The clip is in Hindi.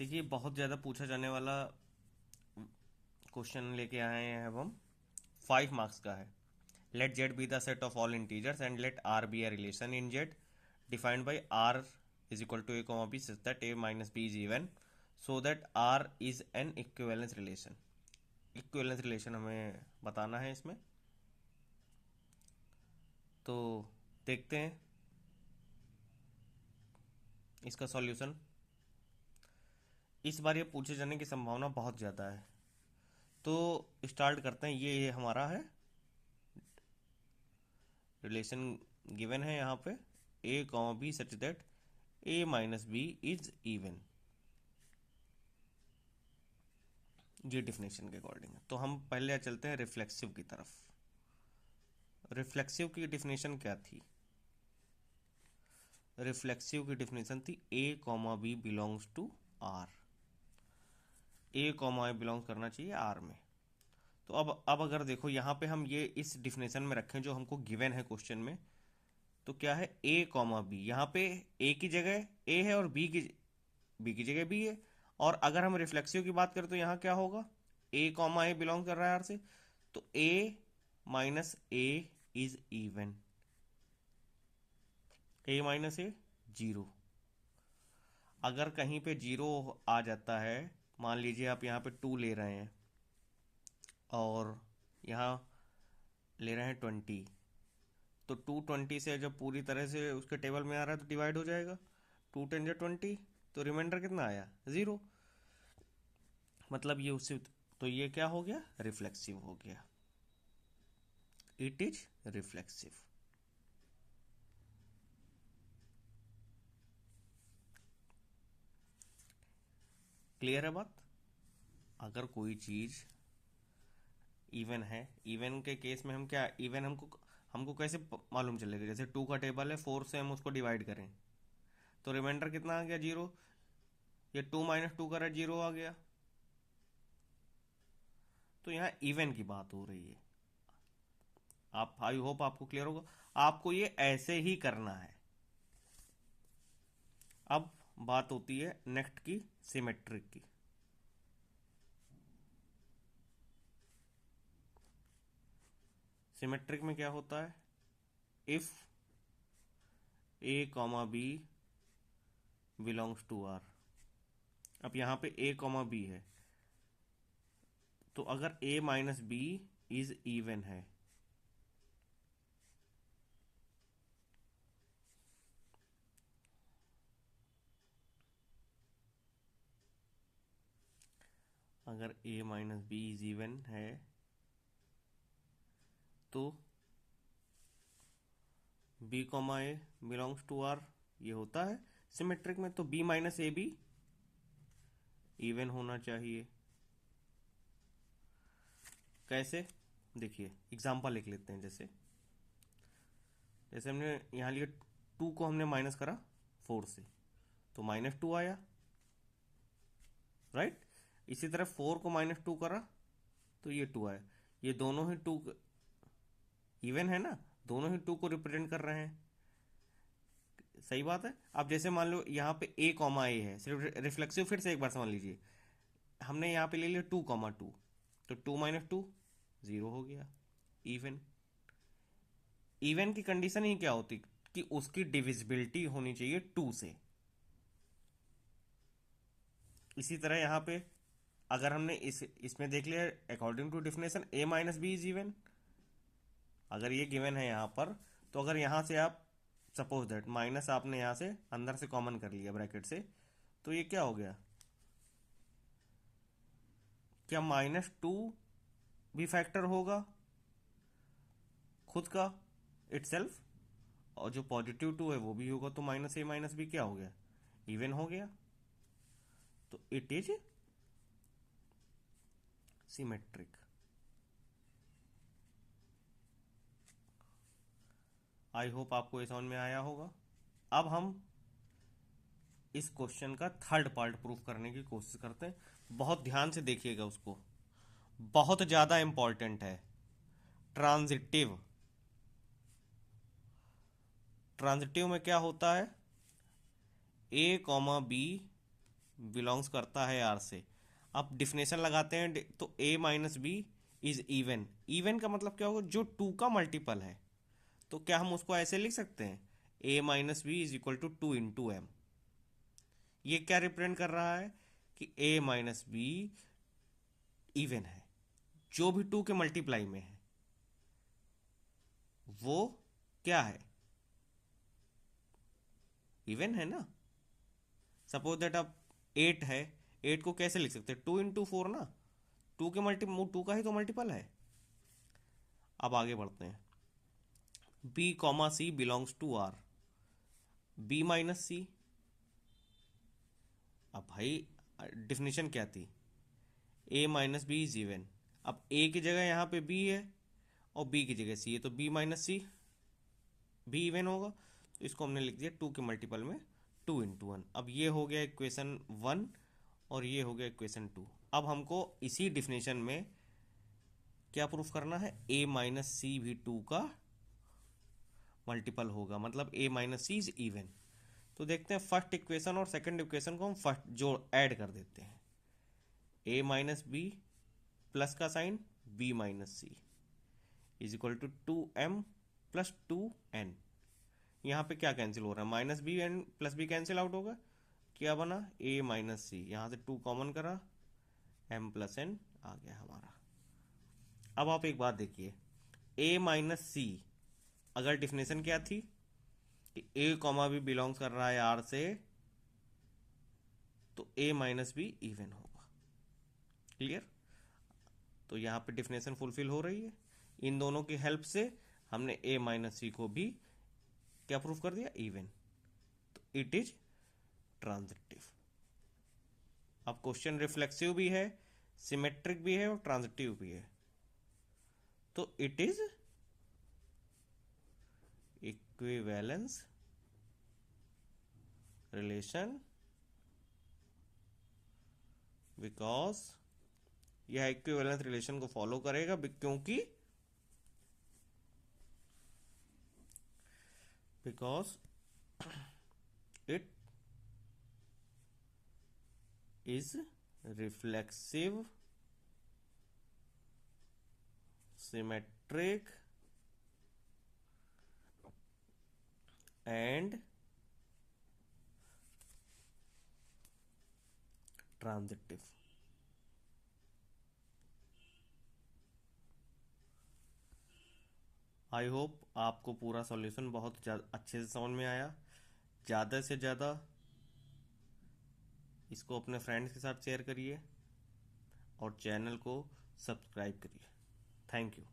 देखिए बहुत ज़्यादा पूछा जाने वाला क्वेश्चन लेके आए हैं अब हम। 5 मार्क्स का है। Let Z be the set of all integers and let R be a relation in Z defined by R is equal to a comma B such that A minus B is even so that R is an equivalence relation. Equivalence relation हमें बताना है इसमें, तो देखते हैं इसका सॉल्यूशन। इस बार ये पूछे जाने की संभावना बहुत ज़्यादा है, तो स्टार्ट करते हैं। ये हमारा है रिलेशन गिवन है यहाँ पे ए comma B such that A minus B is even. ये डिफिनेशन के अकॉर्डिंग है, तो हम पहले चलते हैं रिफ्लेक्सिव की तरफ। रिफ्लेक्सिव की डिफिनेशन क्या थी? रिफ्लेक्सिव की डिफिनेशन थी A comma B belongs to R. A comma A belong करना चाहिए आर में। तो अब अगर देखो यहाँ पे हम ये इस डिफिनेशन में रखें जो हमको गिवन है क्वेश्चन में, तो क्या है ए कॉमा बी। यहाँ पे ए की जगह ए है और बी की जगह बी है। और अगर हम रिफ्लेक्सिव की बात करें तो यहाँ क्या होगा? ए कॉमा ए बिलोंग कर रहा है आर से, तो A minus A is even. A minus A zero. अगर कहीं पे जीरो आ जाता है, मान लीजिए आप यहाँ पे 2 ले रहे हैं और यहाँ ले रहे हैं 20, तो 220 से जब पूरी तरह से उसके टेबल में आ रहा है तो डिवाइड हो जाएगा। 2 10 20, तो रिमाइंडर कितना आया? 0। मतलब ये उससे, तो ये क्या हो गया? रिफ्लेक्सिव हो गया। It is reflexive. क्लियर है बात? अगर कोई चीज इवन है, इवन के केस में हम क्या, इवन हमको हमको कैसे मालूम चलेगा? जैसे 2 का टेबल है, 4 से हम उसको डिवाइड करें तो रिमाइंडर कितना आ गया? 0। ये 2 माइनस 2 का 0 आ गया। तो यहाँ इवन की बात हो रही है। आप, आई होप आपको क्लियर होगा। आपको ये ऐसे ही करना है। अब बात होती है नेक्स्ट की, सिमेट्रिक की। सिमेट्रिक में क्या होता है? If a comma B belongs to R. अब यहाँ पे ए कॉमा बी है, तो अगर a minus B is even है, अगर a minus B is even है तो b comma a belongs to R, ये होता है सिमेट्रिक में। तो बी माइनस ए भी इवन होना चाहिए। कैसे? देखिए एग्जाम्पल लिख लेते हैं। जैसे जैसे हमने यहाँ लिया 2 को हमने माइनस करा 4 से, तो -2 आया, राइट। इसी तरह 4 को -2 करा तो ये 2 आया। ये दोनों ही 2 इवन है ना, दोनों ही 2 को रिप्रेजेंट कर रहे हैं। सही बात है। अब जैसे मान लो यहाँ पे ए कॉमा ए है, सिर्फ रिफ्लेक्सिव, फिर से एक बार समझ लीजिए। हमने यहाँ पे ले लिया 2 कॉमा 2, तो 2 माइनस 2 0 हो गया, इवन। इवन की कंडीशन ही क्या होती कि उसकी डिविजिबिलिटी होनी चाहिए 2 से। इसी तरह यहाँ पे अगर हमने इसमें देख लिया according to definition a minus B is even. अगर ये गिवन है यहाँ पर, तो अगर यहाँ से आप सपोज दैट माइनस आपने यहाँ से अंदर से कॉमन कर लिया ब्रैकेट से, तो ये क्या हो गया? क्या -2 भी फैक्टर होगा खुद का इटसेल्फ, और जो +2 है वो भी होगा, तो -a-b क्या हो गया? इवन हो गया। तो it is symmetric. I hope आपको ये समझ में आया होगा। अब हम इस क्वेश्चन का थर्ड पार्ट प्रूफ करने की कोशिश करते हैं। बहुत ध्यान से देखिएगा उसको, बहुत ज्यादा इंपॉर्टेंट है। ट्रांजिटिव। ट्रांजिटिव में क्या होता है? ए कॉमा बी बिलोंग्स करता है आर से। अब डिफिनेशन लगाते हैं तो a minus B is even. Even का मतलब क्या होगा, जो 2 का मल्टीपल है। तो क्या हम उसको ऐसे लिख सकते हैं, a minus B is equal to 2 into m. ये क्या रिप्रेजेंट कर रहा है कि a माइनस बी इवन है, जो भी 2 के मल्टीप्लाई में है वो क्या है, इवन है ना। सपोज दैट अब 8 है, 8 को कैसे लिख सकते हैं, 2 इंटू 4 ना, 2 के मल्टी 2 का ही तो मल्टीपल है। अब आगे बढ़ते हैं, b comma C belongs to R. b minus C, अब भाई डिफिनेशन क्या थी, a minus B is even. अब a की जगह यहाँ पे b है और b की जगह c है, तो b माइनस सी भी इवन होगा। तो इसको हमने लिख दिया 2 के मल्टीपल में 2 इंटू 1। अब ये हो गया इक्वेशन 1 और ये हो गया इक्वेशन 2। अब हमको इसी डिफिनेशन में क्या प्रूफ करना है, a माइनस सी भी 2 का मल्टीपल होगा, मतलब a minus c is even. तो देखते हैं फर्स्ट इक्वेशन और सेकंड इक्वेशन को हम फर्स्ट जो ऐड कर देते हैं, a माइनस बी प्लस का sign b minus c is equal to 2m plus 2n। यहाँ पे क्या कैंसिल हो रहा है, minus b n plus b cancel out होगा, क्या बना a माइनस सी, यहाँ से 2 कॉमन करा, m प्लस n आ गया हमारा। अब आप एक बात देखिए, a माइनस सी अगर डिफिनेशन क्या थी कि a कॉमा भी बिलोंग्स कर रहा है r से, तो a माइनस बी इवन होगा। क्लियर। तो यहाँ पे डिफिनेशन फुलफिल हो रही है। इन दोनों की हेल्प से हमने a माइनस सी को भी क्या प्रूफ कर दिया, इवन। तो इट इज ट्रांजिटिव। अब क्वेश्चन रिफ्लेक्सिव भी है, सिमेट्रिक भी है और ट्रांजिटिव भी है। तो it is equivalence relation because यह इक्विवेलेंस रिलेशन को फॉलो करेगा क्योंकि because it is reflexive, symmetric and transitive। I hope आपको पूरा सॉल्यूशन बहुत अच्छे से समझ में आया। ज़्यादा से ज़्यादा इसको अपने फ्रेंड्स के साथ शेयर करिए और चैनल को सब्सक्राइब करिए। Thank you.